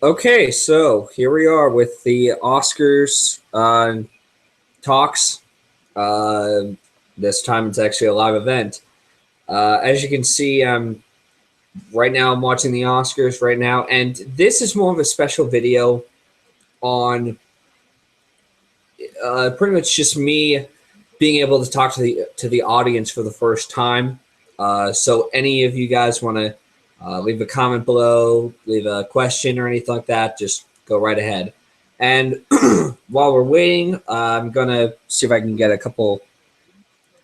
Okay, so here we are with the Oscars talks. Uh, this time it's actually a live event. As you can see, right now I'm watching the Oscars right now, and this is more of a special video on pretty much just me being able to talk to the audience for the first time. So any of you guys want to leave a comment below, leave a question or anything like that, just go right ahead. And while we're waiting, I'm gonna see if I can get a couple.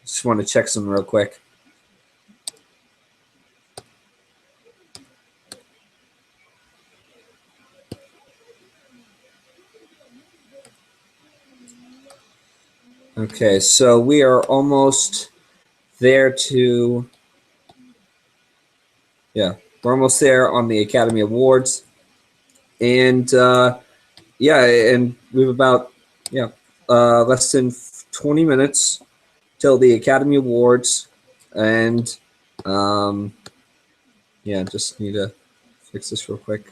Just want to check some real quick. Okay, so we are almost there to. Yeah, we're almost there on the Academy Awards, and yeah, and we've about less than 20 minutes till the Academy Awards, and yeah, just need to fix this real quick.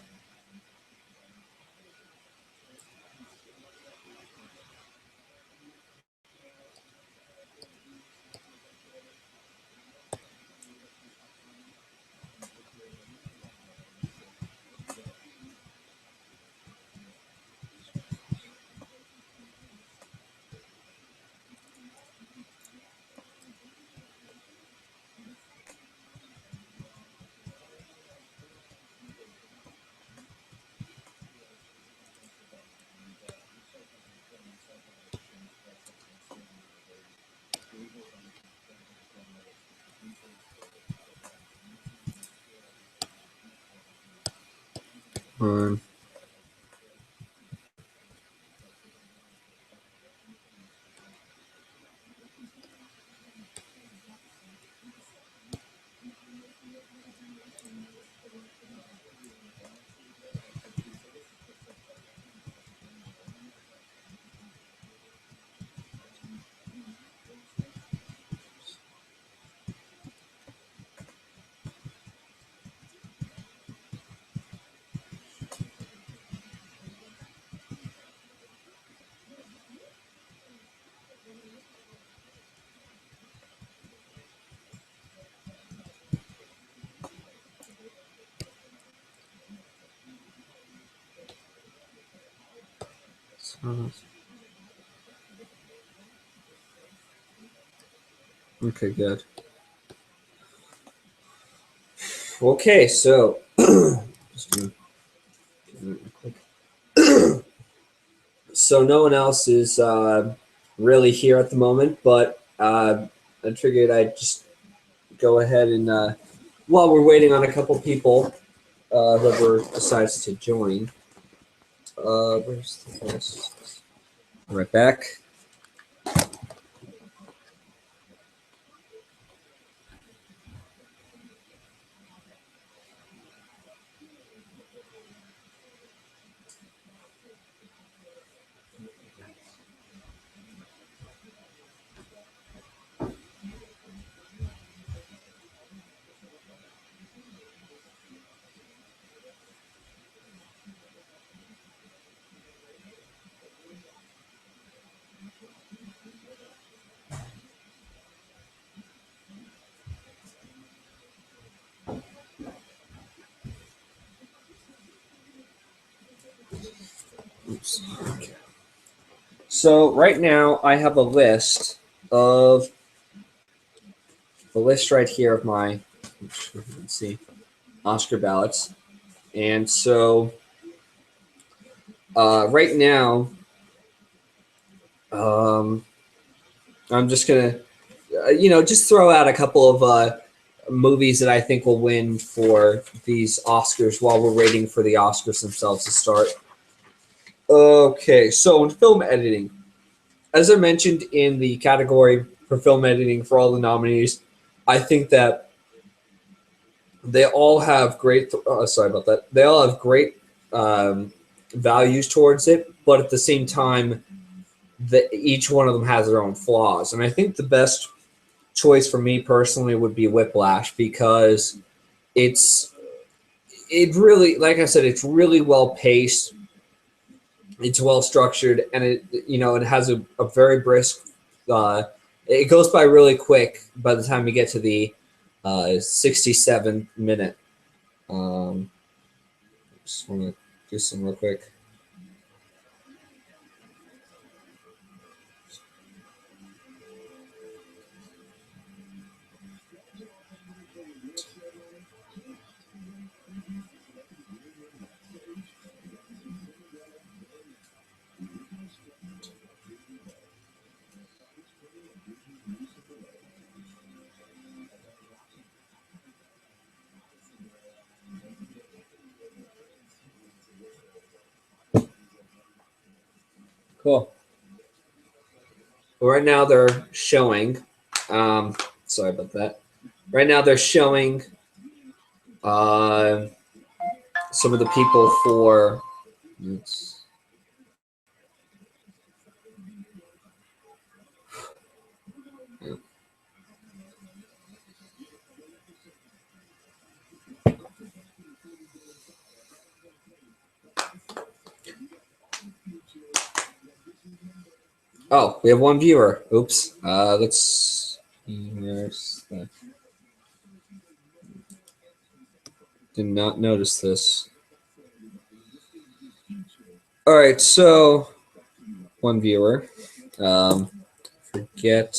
Um, okay, good. Okay, so just gonna give it a quick. So no one else is really here at the moment, but I figured I'd just go ahead and while we're waiting on a couple people, whoever decides to join. Where's the list? Right back. Oops. Okay. So right now I have a list of right here of my let's see Oscar ballots, and so right now um, I'm just gonna just throw out a couple of movies that I think will win for these Oscars while we're waiting for the Oscars themselves to start. Okay, so in film editing, as I mentioned in the category for film editing for all the nominees, I think that they all have great. Sorry about that. They all have great values towards it, but at the same time, each one of them has their own flaws. And I think the best choice for me personally would be Whiplash because it's it really, like I said, it's really well paced. It's well structured, and it has a very brisk. It goes by really quick by the time you get to the 67 minute. Just want to do some real quick. Cool. Well, right now they're showing. Sorry about that. Right now they're showing some of the people for. Oh, we have one viewer. Oops. Let's. Did not notice this. All right, so one viewer. Forget.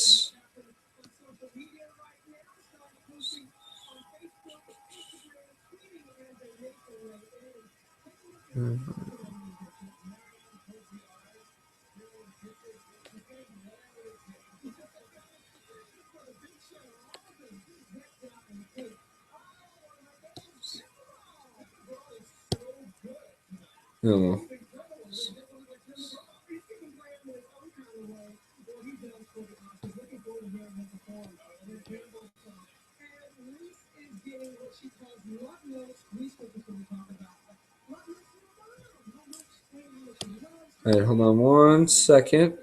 Oh. All right, hold on one second.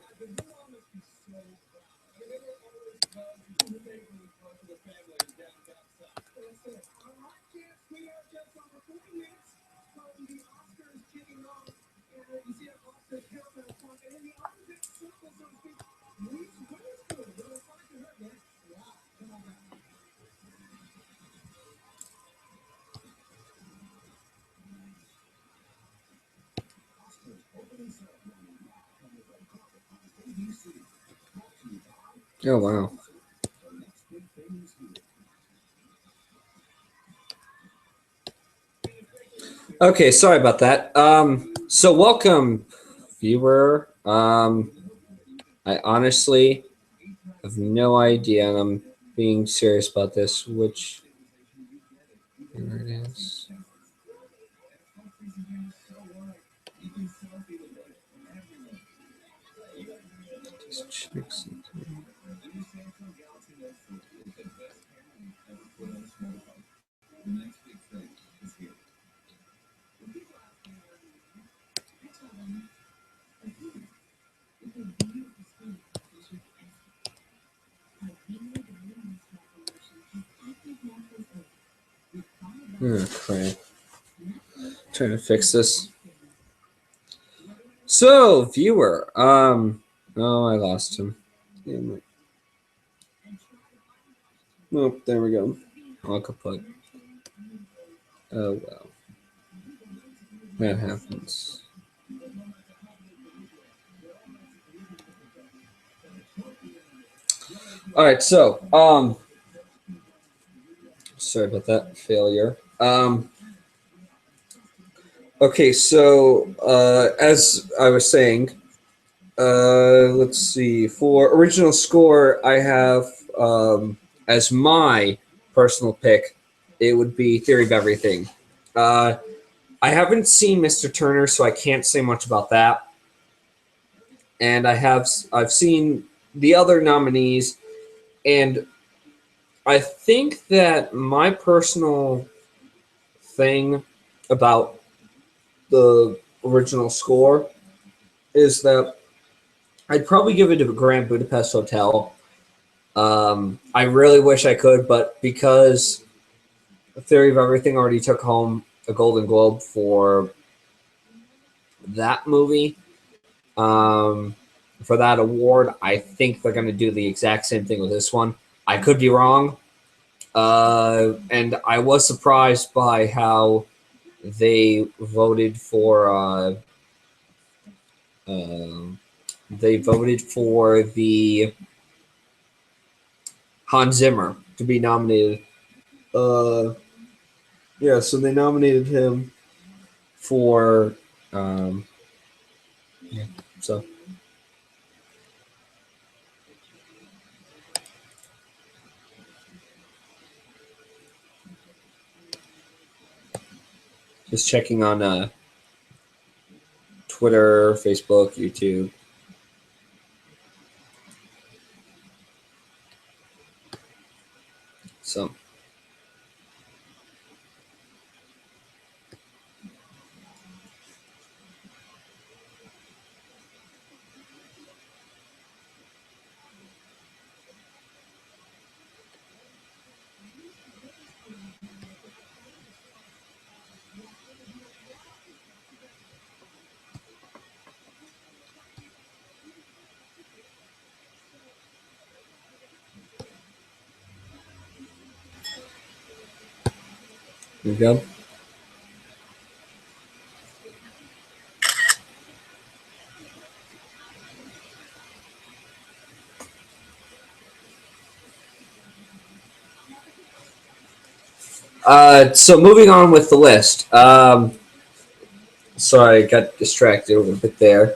Oh, wow. Okay, sorry about that. So welcome, viewer. I honestly have no idea, and I'm being serious about this, which here it is. Just check something. Okay. Trying to fix this. So, viewer. Oh, I lost him. Damn it. Oh, there we go. I'll kaput. Oh well. That happens. All right, so sorry about that failure. Okay, so as I was saying, let's see. For original score, I have as my personal pick, it would be Theory of Everything. I haven't seen Mr. Turner, so I can't say much about that. And I've seen the other nominees, and I think that my personal thing about the original score is that I'd probably give it to Grand Budapest Hotel. I really wish I could, but because Theory of Everything already took home a Golden Globe for that movie. Um, for that award, I think they're going to do the exact same thing with this one. I could be wrong. And I was surprised by how they voted for the Hans Zimmer to be nominated. Uh, yeah, so they nominated him for yeah, so just checking on Twitter, Facebook, YouTube. So there we go. So moving on with the list. Sorry, I got distracted a little bit there.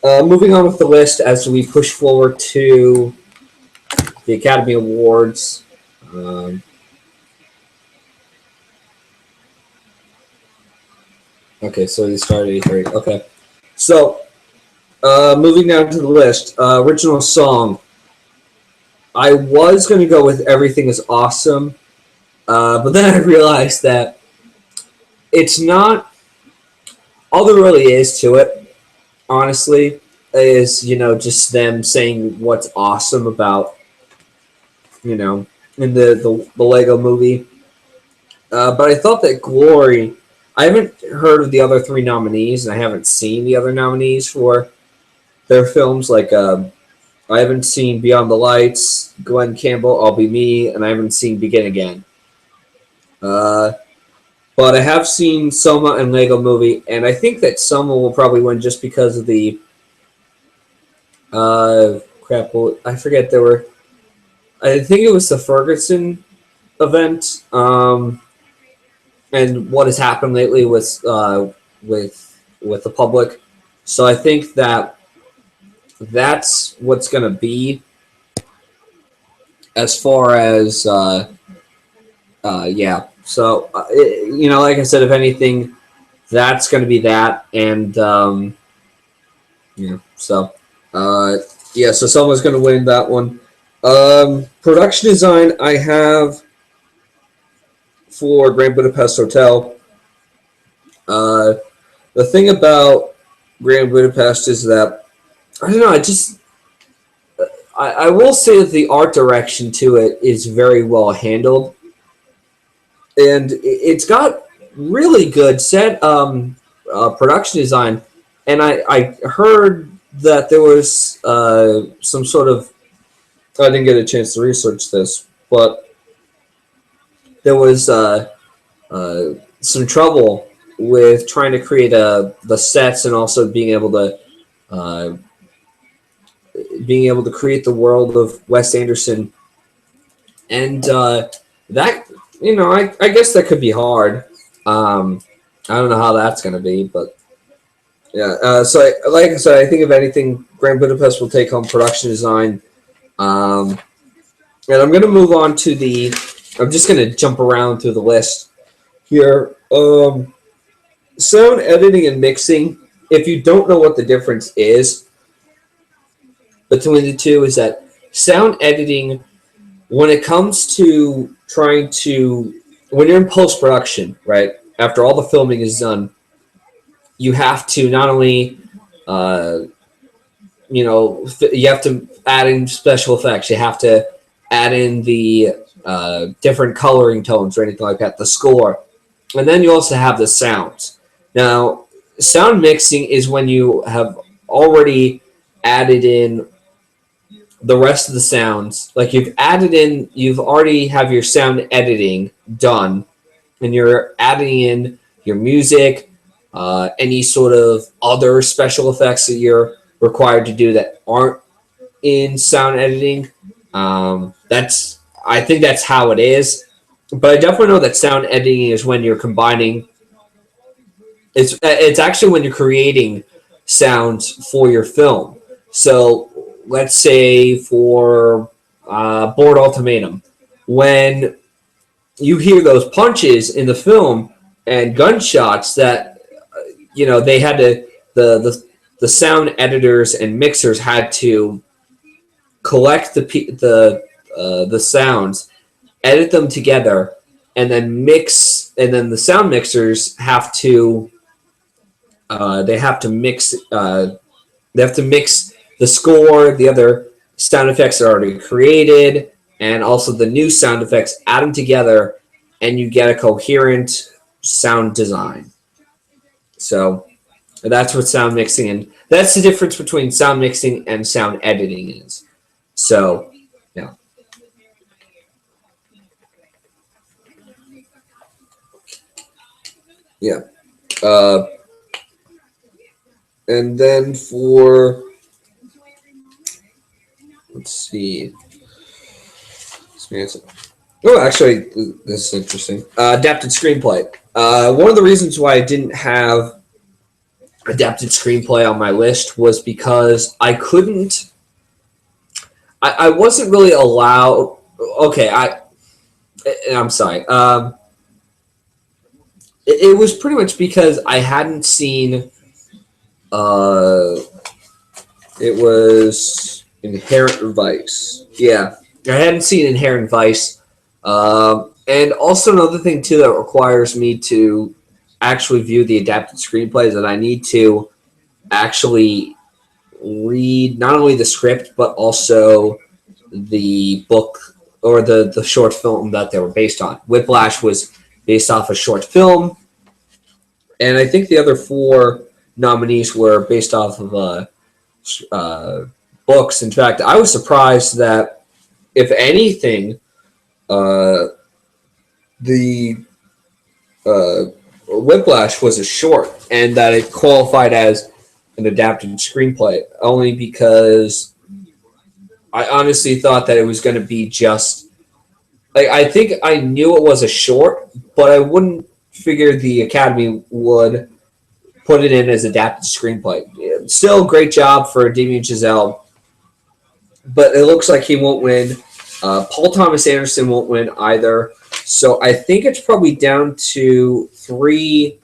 Moving on with the list as we push forward to the Academy Awards. Okay, so they started at 8:30. Okay, so moving down to the list, original song. I was going to go with "Everything Is Awesome," but then I realized that it's not all there really is to it. Honestly, is just them saying what's awesome about in the Lego movie. But I thought that Glory. I haven't heard of the other three nominees, and I haven't seen the other nominees for their films. Like I haven't seen Beyond the Lights, Glenn Campbell, I'll Be Me, and I haven't seen Begin Again. Uh, but I have seen Soma and Lego Movie, and I think that Soma will probably win just because of the crap. I forget there were. I think it was the Ferguson event. And what has happened lately with the public. So I think that that's what's going to be as far as yeah. So like I said, if anything, that's going to be that, and yeah. So yeah, so someone's going to win that one. Production design, I have for Grand Budapest Hotel. The thing about Grand Budapest is that I don't know. I will say that the art direction to it is very well handled, and it's got really good set production design. And I heard that there was some sort of I didn't get a chance to research this, but there was some trouble with trying to create the sets and also being able to create the world of Wes Anderson, and that I guess that could be hard. I don't know how that's going to be, but yeah. Like I said, I think if anything, Grand Budapest will take home production design. And I'm going to move on to the. I'm just going to jump around through the list here. Sound editing and mixing. If you don't know what the difference is between the two, is that sound editing, when it comes to when you're in post production, right? After all the filming is done, you have to not only you have to add in special effects. You have to add in the different coloring tones or anything like that. The score. And then you also have the sounds. Now, sound mixing is when you have already added in the rest of the sounds. Like you've already have your sound editing done, and you're adding in your music, any sort of other special effects that you're required to do that aren't in sound editing. That's I think that's how it is. But I definitely know that sound editing is when you're combining. It's actually when you're creating sounds for your film. So let's say for Board Ultimatum, when you hear those punches in the film and gunshots that they had to the sound editors and mixers had to collect the sounds, edit them together, and then mix. And then the sound mixers have to they have to mix they have to mix the score, the other sound effects that are already created, and also the new sound effects. Add them together, and you get a coherent sound design. So that's what sound mixing and that's the difference between sound mixing and sound editing is. So yeah. Yeah. Uh, and then for let's see. Oh, actually, this is interesting. Adapted screenplay. One of the reasons why I didn't have adapted screenplay on my list was because I couldn't. I wasn't really allowed. Okay, I'm sorry. It was pretty much because I hadn't seen. Uh, it was Inherent Vice. Yeah, I hadn't seen Inherent Vice. And also another thing too that requires me to actually view the adapted screenplay is that I need to actually read not only the script but also the book or the short film that they were based on. Whiplash was based off a short film, and I think the other four nominees were based off of uh, books. In fact, I was surprised that if anything, uh, the uh, Whiplash was a short, and that it qualified as an adapted screenplay, only because I honestly thought that it was going to be just like I think I knew it was a short, but I wouldn't figure the Academy would put it in as adapted screenplay. Still, great job for Damien Chazelle, but it looks like he won't win. Paul Thomas Anderson won't win either. So I think it's probably down to three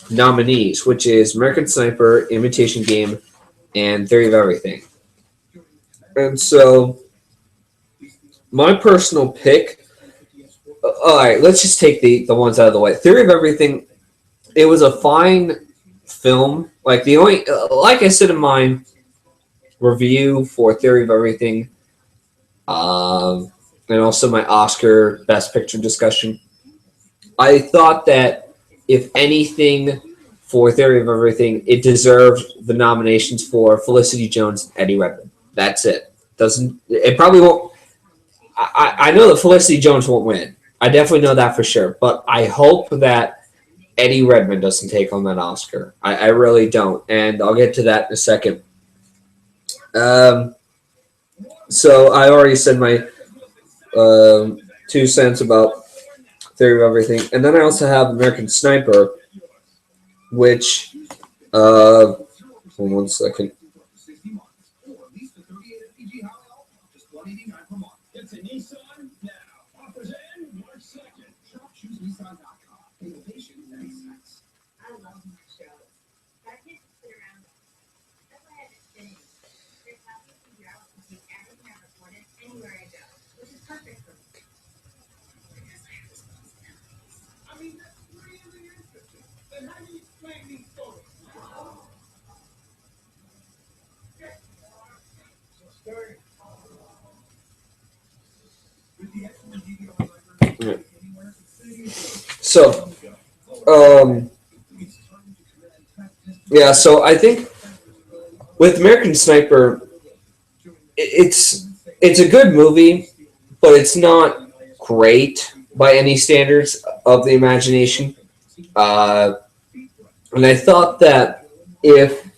nominees, which is American Sniper, Imitation Game, and Theory of Everything. And so my personal pick. All right, let's just take the ones out of the way. Theory of Everything. It was a fine film. Like the only, like I said in my review for Theory of Everything, and also my Oscar Best Picture discussion. I thought that if anything for Theory of Everything, it deserved the nominations for Felicity Jones and Eddie Redmayne. That's it. Doesn't it probably won't? I know that Felicity Jones won't win. I definitely know that for sure. But I hope that Eddie Redmayne doesn't take on that Oscar. I really don't, and I'll get to that in a second. Um, so I already said my 2 cents about Theory of Everything, and then I also have American Sniper, which hold on 1 second. So Yeah, so I think with American Sniper, it's a good movie, but it's not great by any standards of the imagination. Uh, and I thought that if,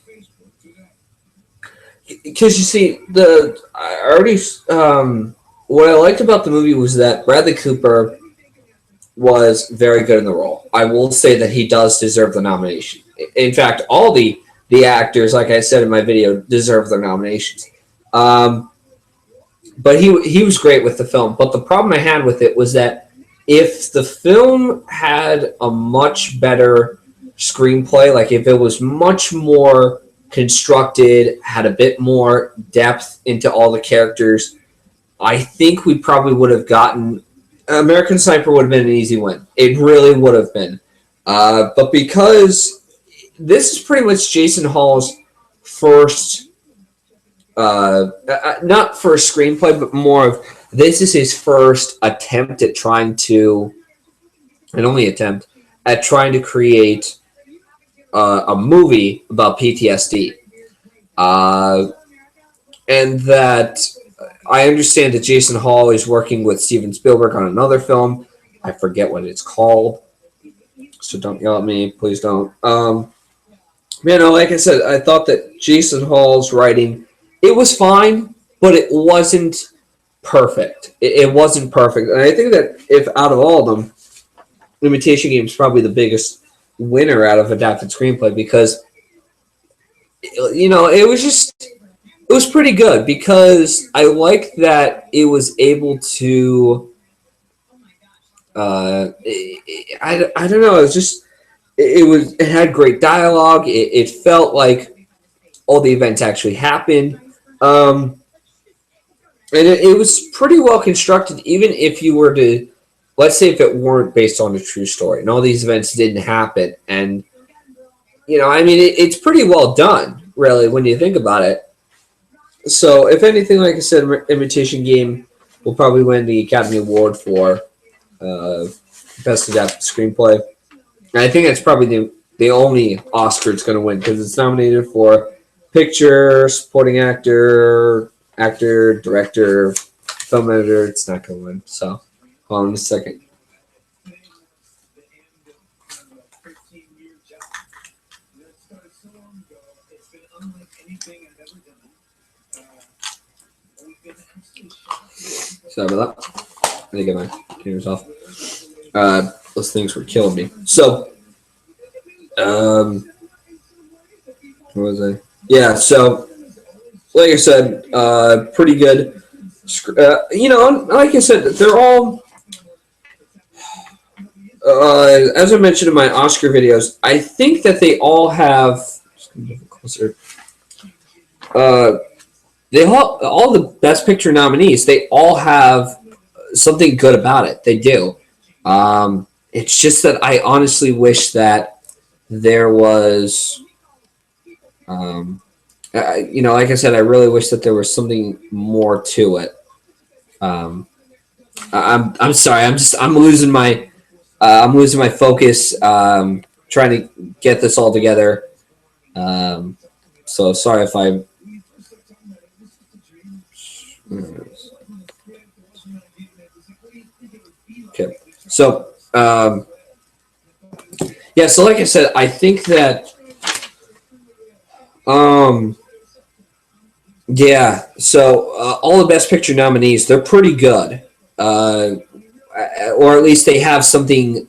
because you see, I already what I liked about the movie was that Bradley Cooper was very good in the role. I will say that he does deserve the nomination. In fact, all the actors, like I said in my video, deserve their nominations. But he was great with the film. But the problem I had with it was that if the film had a much better screenplay, like if it was much more constructed, had a bit more depth into all the characters, I think we probably would have gotten American Sniper would have been an easy win. It really would have been. But because this is pretty much Jason Hall's first, not first screenplay, but more of this is his first attempt at trying to, and only attempt, at trying to create a movie about PTSD. And that I understand that Jason Hall is working with Steven Spielberg on another film. I forget what it's called, so don't yell at me, please don't. Like I said, I thought that Jason Hall's writing, it was fine, but it wasn't perfect. It wasn't perfect, and I think that if out of all of them, Imitation Game is probably the biggest winner out of adapted screenplay because it was pretty good because I like that it was able to. I don't know. It was just it had great dialogue. It felt like all the events actually happened, and it was pretty well constructed. Even if you were to, let's say, if it weren't based on a true story, and all these events didn't happen, and it's pretty well done, really, when you think about it. So, if anything, like I said, Imitation Game will probably win the Academy Award for Best Adapted Screenplay. And I think that's probably the only Oscar it's going to win because it's nominated for Picture, Supporting Actor, Director, Film Editor. It's not going to win. So, hold on a second. Sorry about that. I need to get my cameras off. Those things were killing me. So, what was I? Yeah, so, like I said, pretty good. Like I said, they're all, as I mentioned in my Oscar videos, I think that they all have, just gonna move it closer. They all the Best Picture nominees, they all have something good about it. They do. It's just that I honestly wish that there was, like I said, I really wish that there was something more to it. I'm sorry. I'm losing my focus. Trying to get this all together. So sorry if I. Okay. So, so like I said, I think that, so all the Best Picture nominees, they're pretty good, or at least they have something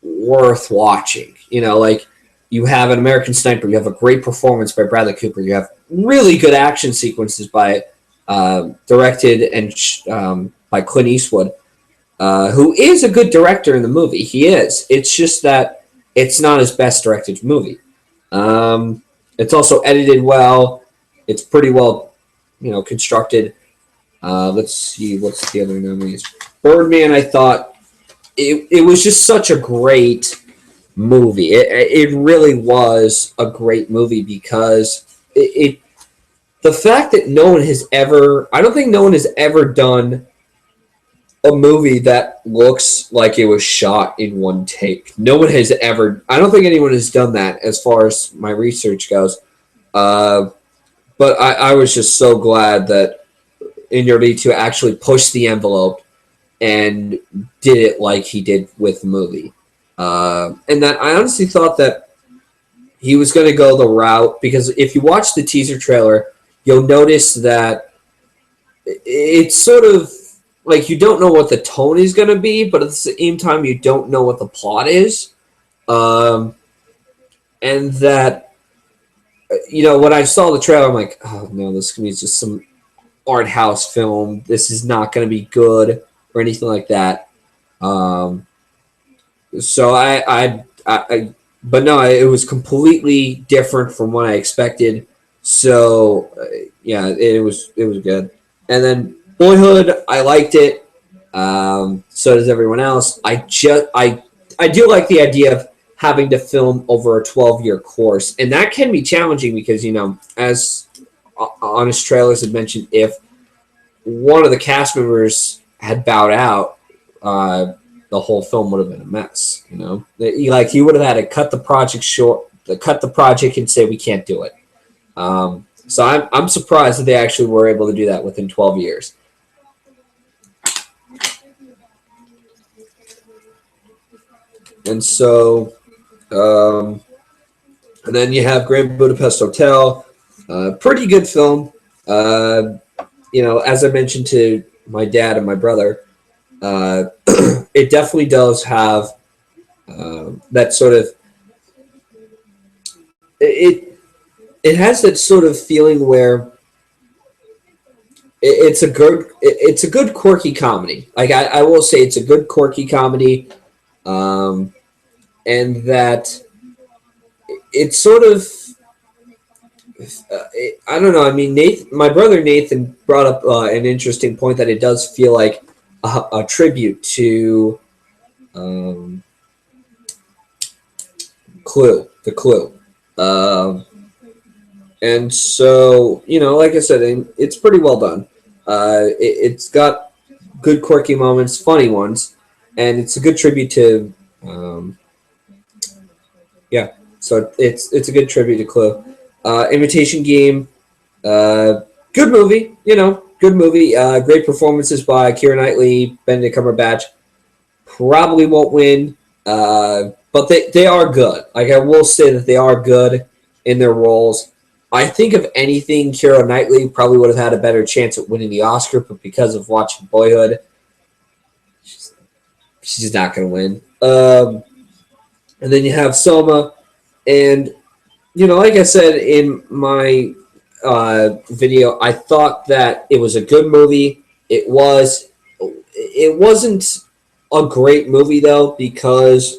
worth watching. Like you have an American Sniper, you have a great performance by Bradley Cooper, you have really good action sequences directed and by Clint Eastwood. Who is a good director in the movie. He is. It's just that it's not his best directed movie. It's also edited well. It's pretty well, constructed. Let's see, what's the other nominees? Birdman, I thought it was just such a great movie. It really was a great movie because the fact that I don't think no one has ever done a movie that looks like it was shot in one take. No one has ever. I don't think anyone has done that as far as my research goes. Uh, but I was just so glad that Inarritu actually pushed the envelope and did it like he did with the movie. And that I honestly thought that he was going to go the route, because if you watch the teaser trailer, you'll notice that it's sort of like you don't know what the tone is going to be, but at the same time, you don't know what the plot is. Um, and that, when I saw the trailer, I'm like, oh no, this is going to be just some art house film. This is not going to be good or anything like that. So but no, it was completely different from what I expected. So yeah, it was good. And then Boyhood, I liked it. So does everyone else. I do like the idea of having to film over a 12-year course, and that can be challenging because as Honest Trailers had mentioned, if one of the cast members had bowed out, the whole film would have been a mess. Like he would have had to cut the project short, cut the project, and say we can't do it. So I'm surprised that they actually were able to do that within 12 years. And so, and then you have Grand Budapest Hotel, pretty good film. As I mentioned to my dad and my brother, it definitely does have that sort of it has that sort of feeling where it's a good quirky comedy. Like I will say it's a good quirky comedy, and that it's sort of I don't know. I mean, my brother Nathan brought up an interesting point that it does feel like a tribute to Clue, the Clue. And so, like I said, it's pretty well done. It's got good quirky moments, funny ones, and it's a good tribute to, yeah. So it's a good tribute to Clue. Imitation Game, good movie. Good movie. Great performances by Keira Knightley, Benedict Cumberbatch. Probably won't win, but they are good. Like I will say that they are good in their roles. I think if anything, Keira Knightley probably would have had a better chance at winning the Oscar, but because of watching Boyhood, she's not going to win. And then you have Selma, and like I said in my video, I thought that it was a good movie. It wasn't a great movie though, because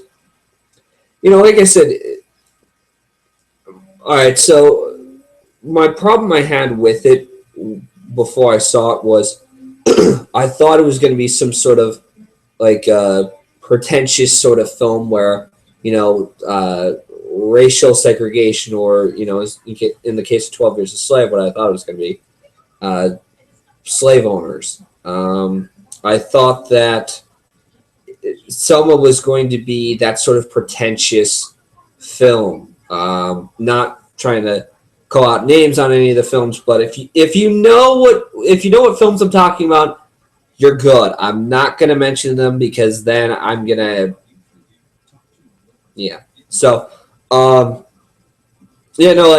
like I said, all right, so my problem I had with it before I saw it was I thought it was going to be some sort of like pretentious sort of film where racial segregation, or in the case of 12 Years a Slave, what I thought it was going to be slave owners. I thought that Selma was going to be that sort of pretentious film. Not trying to call out names on any of the films, but if you know what films I'm talking about, you're good. I'm not going to mention them because then I'm going to, yeah. So, like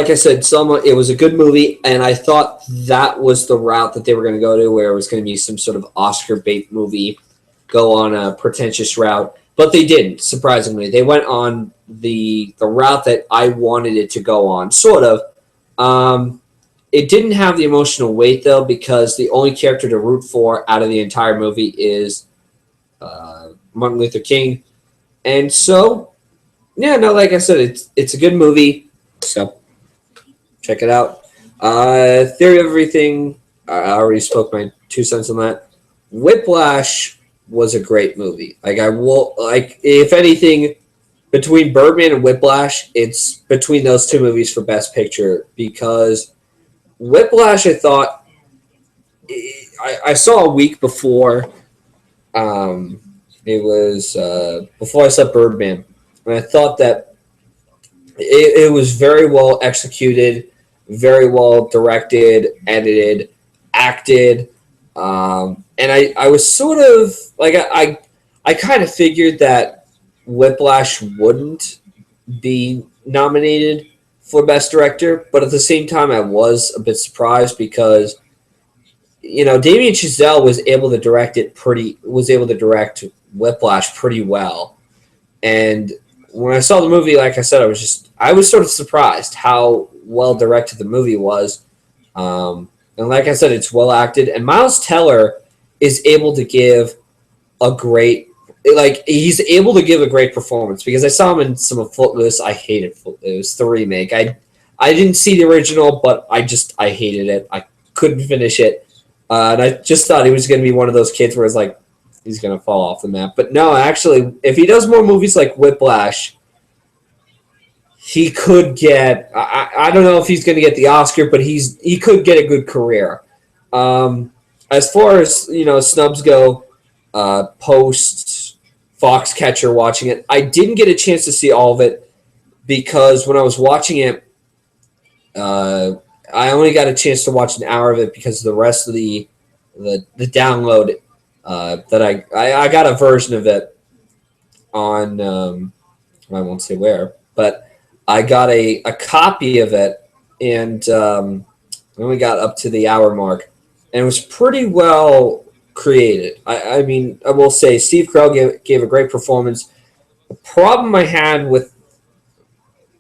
I said, Selma, it was a good movie, and I thought that was the route that they were going to go to, where it was going to be some sort of Oscar bait movie, go on a pretentious route, but they didn't. Surprisingly, they went on the route that I wanted it to go on, sort of. It didn't have the emotional weight though, because the only character to root for out of the entire movie is Martin Luther King, and so like I said, it's a good movie. So check it out. Theory of Everything, I already spoke my 2 cents on that. Whiplash was a great movie. If anything, between Birdman and Whiplash, it's between those 2 movies for Best Picture, because Whiplash, I thought, I saw a week before Um, it was before I saw Birdman, and I thought that it was very well executed, very well directed, edited, acted, and I was sort of like I kind of figured that Whiplash wouldn't be nominated for Best Director, but at the same time, I was a bit surprised because Damien Chazelle was able to direct Whiplash pretty well, and when I saw the movie, like I said, I was sort of surprised how well directed the movie was, and like I said, it's well acted, and Miles Teller is able to give a great he's able to give a great performance because I saw him in some of Footloose. I hated Footloose, the remake. I didn't see the original, but I hated it. I couldn't finish it, and I just thought he was going to be one of those kids where it's like he's going to fall off the map. But no, actually, if he does more movies like Whiplash, he could get. I don't know if he's going to get the Oscar, but he could get a good career. As far as snubs go, post Foxcatcher watching it, I didn't get a chance to see all of it because when I was watching it, I only got a chance to watch an hour of it because the rest of the download that I got a version of it on I won't say where, but I got a copy of it, and I only got up to the hour mark, and it was pretty well created. I mean, I will say Steve Carell gave a great performance. The problem I had with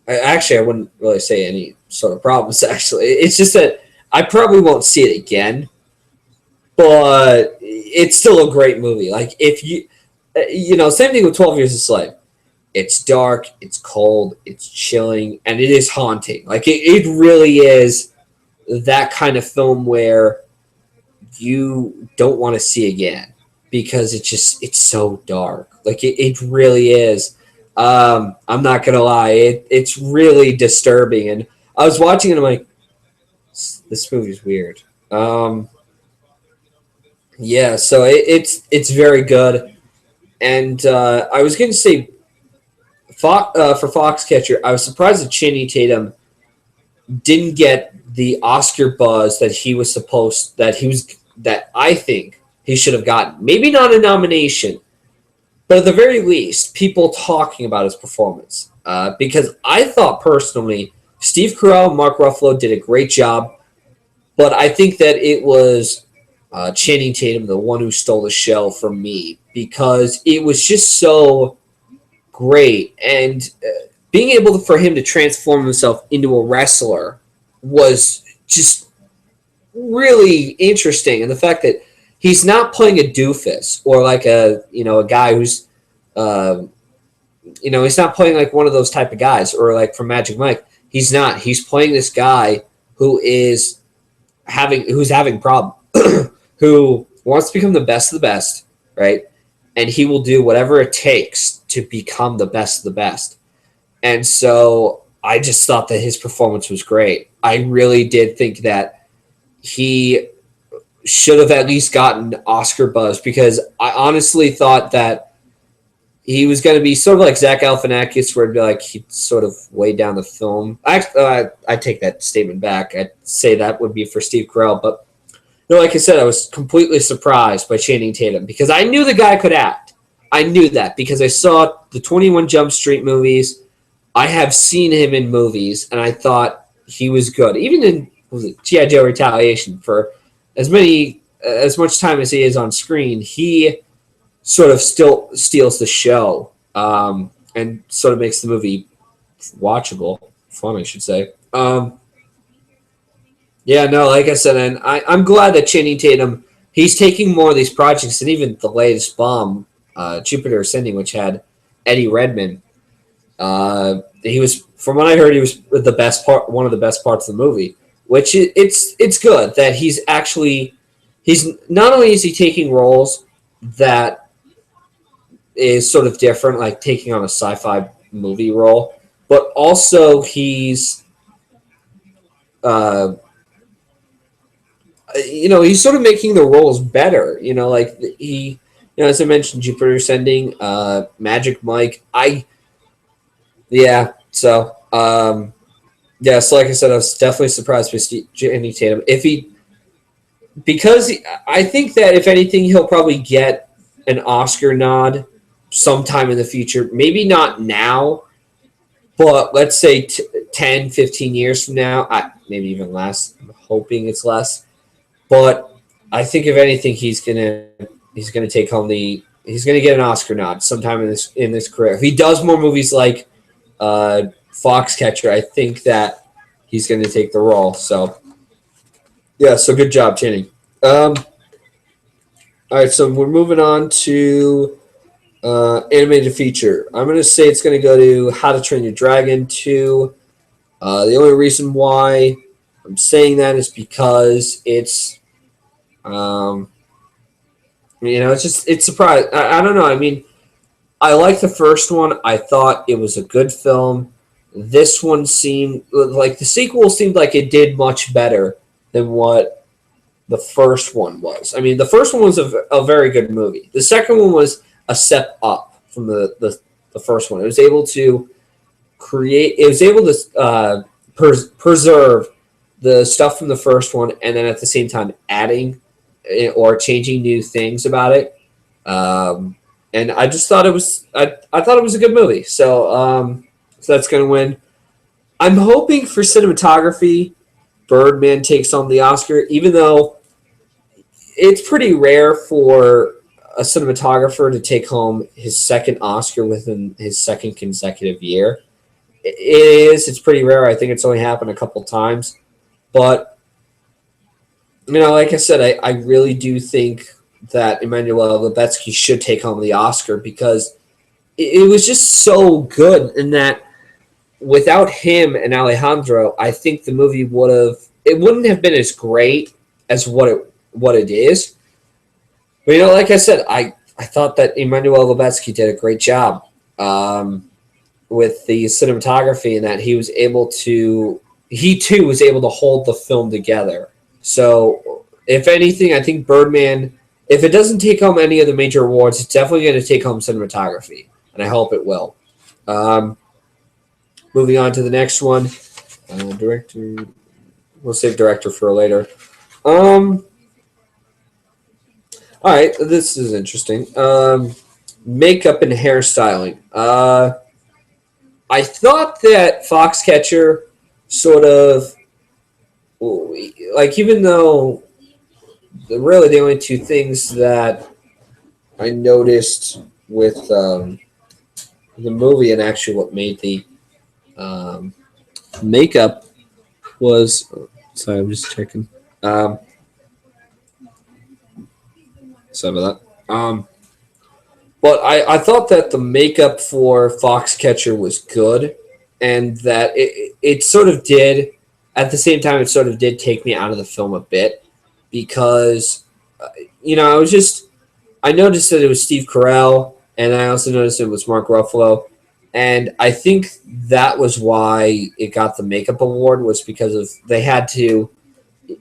actually, I wouldn't really say any sort of problems. Actually, it's just that I probably won't see it again, but it's still a great movie. Like if same thing with 12 Years a Slave. It's dark, it's cold, it's chilling, and it is haunting. Like it really is that kind of film where you don't want to see again because it's so dark. Like it really is. I'm not gonna lie, it's really disturbing. And I was watching it, I'm like, this movie's weird. Yeah, so it's very good. And I was gonna say, for Foxcatcher, I was surprised that Channing Tatum didn't get the Oscar buzz that I think he should have gotten. Maybe not a nomination, but at the very least, people talking about his performance. Because I thought personally, Steve Carell and Mark Ruffalo did a great job, but I think that it was Channing Tatum, the one who stole the show from me, because it was just so great, and being able for him to transform himself into a wrestler was just really interesting. And the fact that he's not playing a doofus or like a guy who's he's not playing like one of those type of guys, or like from Magic Mike. He's not. He's playing this guy who's having problem, who wants to become the best of the best, right? And he will do whatever it takes to become the best of the best. And so I just thought that his performance was great. I really did think that he should have at least gotten Oscar buzz, because I honestly thought that he was going to be sort of like Zach Galifianakis, where it'd be like he'd sort of weigh down the film. I take that statement back. I'd say that would be for Steve Carell. But like I said, I was completely surprised by Channing Tatum because I knew the guy could act. I knew that because I saw the 21 Jump Street movies. I have seen him in movies, and I thought he was good. Even in G.I. Joe Retaliation, for as much time as he is on screen, he sort of still steals the show, and sort of makes the movie watchable, fun, I should say. Yeah, no, like I said, and I'm glad that Channing Tatum, he's taking more of these projects, and even the latest bomb, Jupiter Ascending, which had Eddie Redmayne. He was, from what I heard, he was the best part, one of the best parts of the movie. Which it's good that he's not only is he taking roles that is sort of different, like taking on a sci-fi movie role, but also he's he's sort of making the roles better. Like as I mentioned, Jupiter Ascending, Magic Mike. Yeah. So, yeah. So, like I said, I was definitely surprised with Channing Tatum. I think that if anything, he'll probably get an Oscar nod sometime in the future. Maybe not now, but let's say 10, 15 years from now, maybe even less. I'm hoping it's less. But I think if anything, he's gonna take home he's gonna get an Oscar nod sometime in this career. If he does more movies like Foxcatcher, I think that he's gonna take the role. So yeah, so good job, Channing. All right, so we're moving on to animated feature. I'm gonna say it's gonna go to How to Train Your Dragon 2. The only reason why I'm saying that is because um, it's surprising. I don't know. I mean, I like the first one. I thought it was a good film. This one seemed like the sequel seemed like it did much better than what the first one was. I mean, the first one was a very good movie. The second one was a step up from the first one. It was able to preserve the stuff from the first one, and then at the same time adding or changing new things about it. And I just thought I thought it was a good movie. So that's going to win. I'm hoping for cinematography, Birdman takes home the Oscar, even though it's pretty rare for a cinematographer to take home his second Oscar within his second consecutive year. It's pretty rare. I think it's only happened a couple times. But, like I said, I really do think that Emmanuel Lubezki should take home the Oscar because it was just so good in that without him and Alejandro, I think the movie wouldn't have been as great as what it is. But like I said, I thought that Emmanuel Lubezki did a great job with the cinematography and that he too was able to hold the film together. So if anything, I think Birdman, if it doesn't take home any of the major awards, it's definitely going to take home cinematography, and I hope it will. Moving on to the next one, director. We'll save director for later. All right, this is interesting. Makeup and hairstyling. I thought that Foxcatcher sort of, like, even though really the only two things that I noticed with the movie and actually what made the makeup was, sorry, I'm just checking. Sorry about that. But I thought that the makeup for Foxcatcher was good, and that it sort of did, at the same time, it sort of did take me out of the film a bit because, I noticed that it was Steve Carell, and I also noticed it was Mark Ruffalo, and I think that was why it got the makeup award, was because of they had to,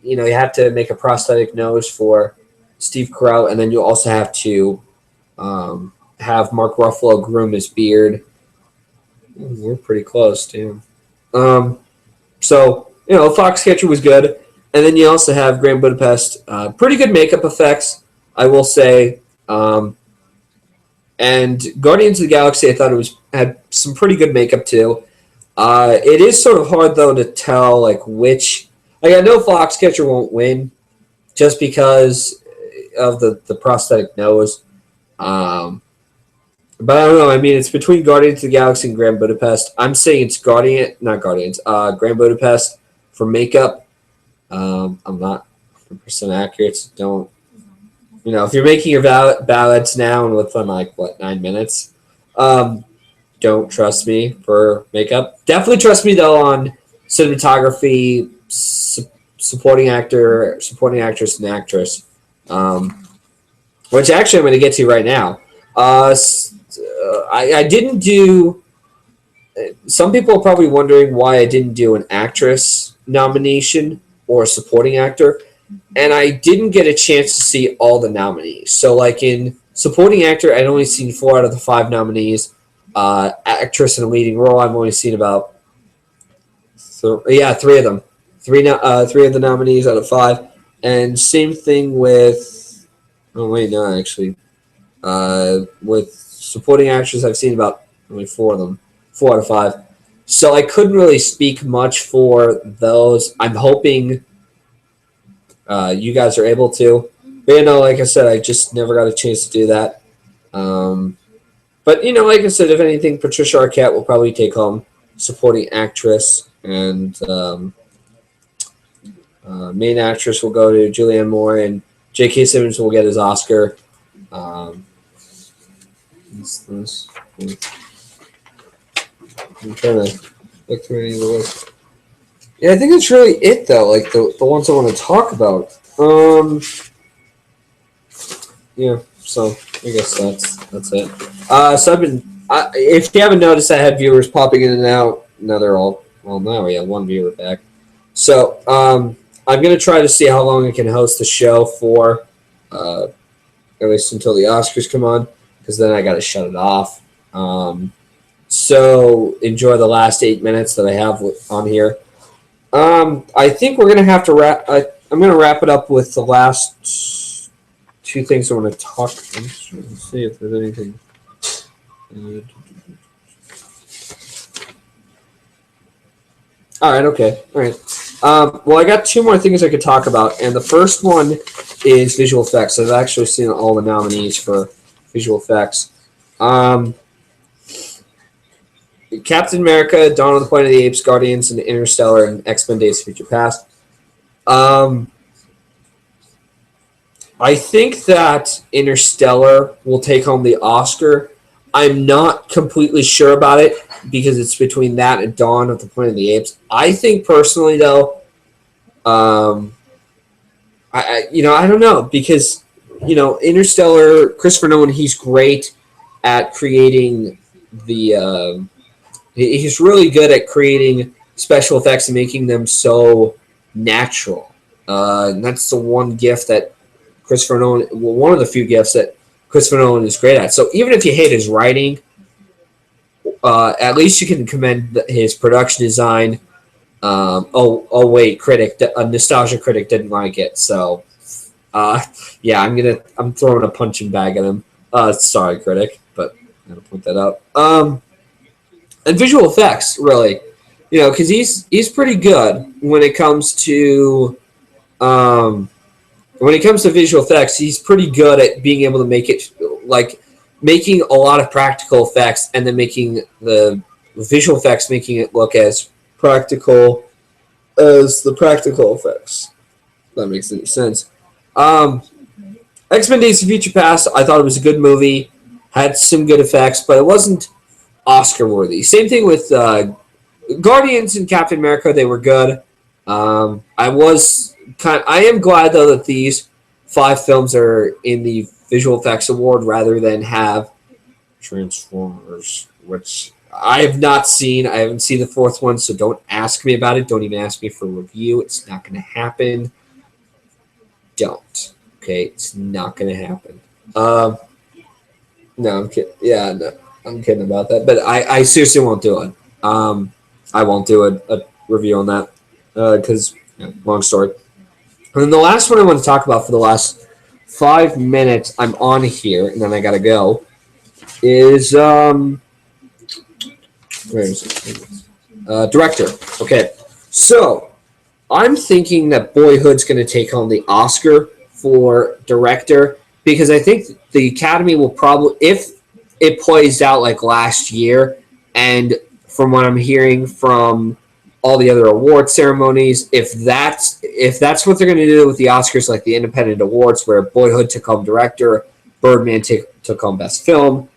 you have to make a prosthetic nose for Steve Carell, and then you also have to have Mark Ruffalo groom his beard. We're pretty close, too. So, Foxcatcher was good. And then you also have Grand Budapest. Pretty good makeup effects, I will say. And Guardians of the Galaxy, I thought had some pretty good makeup, too. It is sort of hard, though, to tell, which... I know Foxcatcher won't win just because of the prosthetic nose. But I don't know. I mean, it's between Guardians of the Galaxy and Grand Budapest. I'm saying it's Grand Budapest for makeup. I'm not 100% accurate. So don't, if you're making your ballots now and within 9 minutes, don't trust me for makeup. Definitely trust me though on cinematography, supporting actor, supporting actress, and actress. Which actually I'm going to get to right now. I didn't do. Some people are probably wondering why I didn't do an actress nomination or a supporting actor, and I didn't get a chance to see all the nominees. So, in Supporting actor, I'd only seen 4 out of the 5 nominees. Actress in a leading role, I've only seen about 3 of them. Three of the nominees out of 5. And same thing with. Oh wait, no, actually, with supporting actors, I've seen about only 4 of them, 4 out of 5. So I couldn't really speak much for those. I'm hoping you guys are able to. But like I said, I just never got a chance to do that. But like I said, if anything, Patricia Arquette will probably take home supporting actress, and main actress will go to Julianne Moore, and J.K. Simmons will get his Oscar. This? I'm trying to look through any of the list. Yeah, I think that's really it, though. Like the ones I want to talk about. Yeah, so I guess that's it. So I've been. If you haven't noticed, I had viewers popping in and out. Now they're all. Well, now we have one viewer back. So I'm gonna try to see how long I can host the show for, at least until the Oscars come on, because then I got to shut it off. So enjoy the last 8 minutes that I have on here. I think we're gonna have to wrap. I'm gonna wrap it up with the last 2 things I want to talk. I'm just trying to see if there's anything. All right. Okay. All right. Well, I got 2 more things I could talk about, and the first one is visual effects. I've actually seen all the nominees for visual effects. Captain America, Dawn of the Planet of the Apes, Guardians, and Interstellar, and X-Men: Days of Future Past. I think that Interstellar will take home the Oscar. I'm not completely sure about it because it's between that and Dawn of the Planet of the Apes. I think personally, though, I don't know, because Interstellar, Christopher Nolan, he's great at creating the. He's really good at creating special effects and making them so natural. And that's the one gift that Christopher Nolan, well, one of the few gifts that Christopher Nolan is great at. So even if you hate his writing, at least you can commend his production design. Wait, a nostalgia critic didn't like it. So, yeah, I'm throwing a punching bag at him. Sorry, critic, but I'm gonna point that out. And visual effects, really, because he's pretty good when it comes to visual effects. He's pretty good at being able to make it making a lot of practical effects and then making the visual effects, making it look as practical as the practical effects. If that makes any sense. X-Men: Days of Future Past, I thought it was a good movie, had some good effects, but it wasn't Oscar worthy. Same thing with Guardians and Captain America. They were good. I am glad though that these 5 films are in the visual effects award rather than have Transformers, which I have not seen. I haven't seen the 4th one, so don't ask me about it. Don't even ask me for a review. It's not going to happen. Don't. Okay, it's not going to happen. No, I'm kidding. Yeah, no. I'm kidding about that, but I seriously won't do it. I won't do a review on that because long story. And then the last one I want to talk about for the last 5 minutes I'm on here, and then I gotta go, is where is it? Director. Okay, so I'm thinking that Boyhood's going to take home the Oscar for director because I think the Academy will probably, if it plays out like last year, and from what I'm hearing from all the other award ceremonies, if that's what they're going to do with the Oscars, like the independent awards where Boyhood took home director, Birdman took home best film,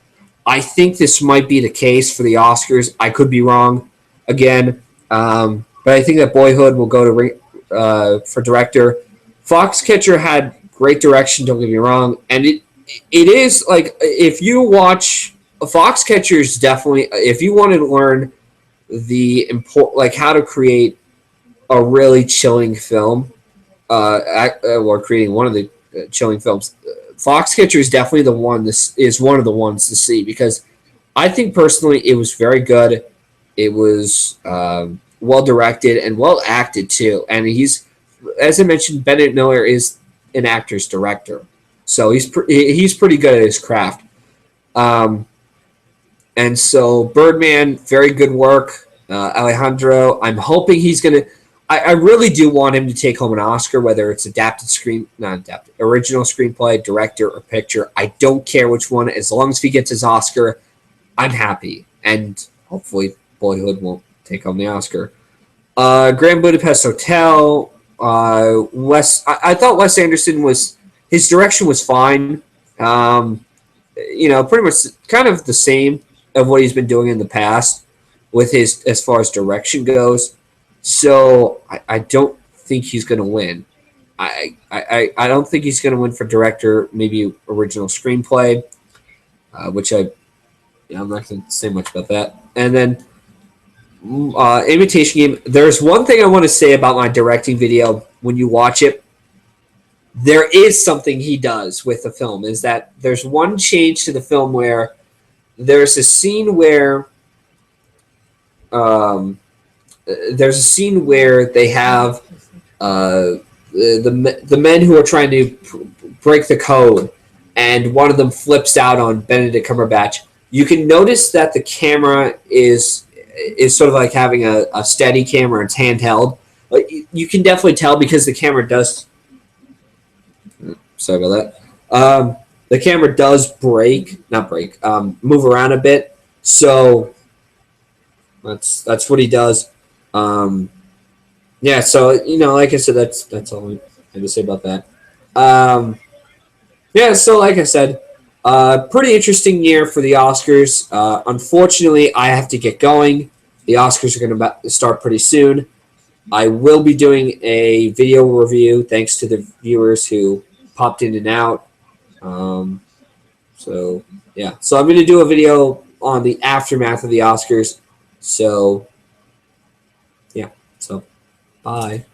I think this might be the case for the Oscars. I could be wrong again, but I think that Boyhood will go to for director. Foxcatcher had great direction, don't get me wrong, and it is like, if you watch Foxcatcher, is definitely, if you want to learn how to create a really chilling film, or creating one of the chilling films, Foxcatcher is definitely the one. This is one of the ones to see because I think personally it was very good. It was well directed and well acted too. And he's, as I mentioned, Bennett Miller is an actor's director, so he's pretty good at his craft. Um, and so Birdman, very good work. Alejandro, I'm hoping he's gonna. I really do want him to take home an Oscar, whether it's not adapted, original screenplay, director, or picture. I don't care which one, as long as he gets his Oscar, I'm happy. And hopefully, Boyhood won't take home the Oscar. Grand Budapest Hotel. I thought Wes Anderson his direction was fine. Pretty much kind of the same of what he's been doing in the past with his as far as direction goes. So I don't think he's going to win. I don't think he's going to win for director, maybe original screenplay, which I'm not going to say much about that. And then Imitation Game. There's one thing I want to say about my directing video when you watch it. There is something he does with the film, is that there's one change to the film where there's a scene where they have the men who are trying to break the code, and one of them flips out on Benedict Cumberbatch. You can notice that the camera is sort of like having a steady camera. It's handheld. You can definitely tell because the camera does. Sorry about that. The camera does move around a bit. So that's what he does. Yeah. So like I said, that's all I have to say about that. Yeah. So like I said, pretty interesting year for the Oscars. Unfortunately, I have to get going. The Oscars are going to start pretty soon. I will be doing a video review thanks to the viewers who popped in and out. So I'm going to do a video on the aftermath of the Oscars. So, yeah. So, bye.